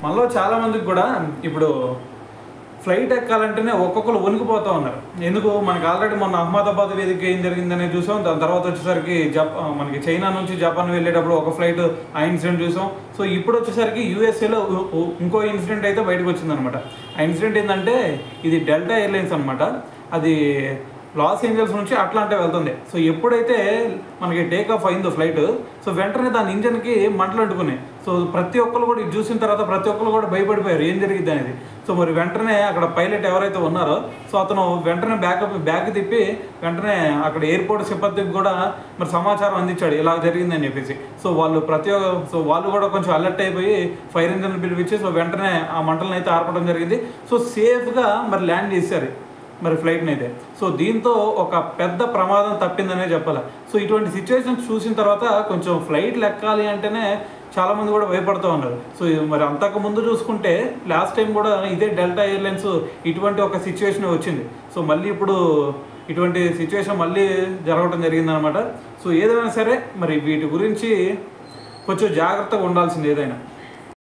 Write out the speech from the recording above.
మనలో చాలామందికి కూడా ఇప్పుడు ఫ్లైట్ ఎక్కాలంటేనే ఒక్కొక్కరు వణికిపోతూ ఉన్నారు. ఎందుకు మనకి ఆల్రెడీ మొన్న అహ్మదాబాద్ వేదిక ఏం జరిగిందని చూసాం. దాని తర్వాత వచ్చేసరికి మనకి చైనా నుంచి జపాన్ వెళ్ళేటప్పుడు ఒక ఫ్లైట్ ఆ ఇన్సిడెంట్ చూసాం. సో ఇప్పుడు వచ్చేసరికి యూఎస్ఏలో ఇంకో ఇన్సిడెంట్ అయితే బయటకు వచ్చిందనమాట. ఆ ఇన్సిడెంట్ ఏంటంటే ఇది డెల్టా ఎయిర్లైన్స్ అనమాట. అది లాస్ ఏంజల్స్ నుంచి అట్లాంటా వెళ్తుంది. సో ఎప్పుడైతే మనకి టేక్ ఆఫ్ అయిందో ఫ్లైట్, సో వెంటనే దాని ఇంజన్కి మంటలు అంటుకున్నాయి. సో ప్రతి ఒక్కరు కూడా ఇది చూసిన తర్వాత ప్రతి ఒక్కరు కూడా భయపడిపోయారు ఏం జరిగింది అనేది. సో మరి వెంటనే అక్కడ పైలట్ ఎవరైతే ఉన్నారో సో అతను వెంటనే బ్యాక్ తిప్పి వెంటనే అక్కడ ఎయిర్పోర్ట్ సిబ్బందికి కూడా మరి సమాచారం అందించాడు ఇలా జరిగిందని చెప్పేసి. సో వాళ్ళు కూడా కొంచెం అలర్ట్ అయిపోయి ఫైర్ ఇంజన్ పిలిపించి సో వెంటనే ఆ మంటలను అయితే ఆర్పడం జరిగింది. సో సేఫ్గా మరి ల్యాండ్ చేశారు మరి ఫ్లైట్ని అయితే. సో దీంతో ఒక పెద్ద ప్రమాదం తప్పిందనే చెప్పాలి. సో ఇటువంటి సిచ్యువేషన్స్ చూసిన తర్వాత కొంచెం ఫ్లైట్లు ఎక్కాలి అంటేనే చాలామంది కూడా భయపడుతూ ఉన్నారు. సో మరి అంతకుముందు చూసుకుంటే లాస్ట్ టైం కూడా ఇదే డెల్టా ఎయిర్లైన్స్ ఇటువంటి ఒక సిచ్యువేషన్ వచ్చింది. సో మళ్ళీ ఇప్పుడు ఇటువంటి సిచ్యువేషన్ మళ్ళీ జరగడం జరిగిందనమాట. సో ఏదైనా సరే మరి వీటి గురించి కొంచెం జాగ్రత్తగా ఉండాల్సింది ఏదైనా.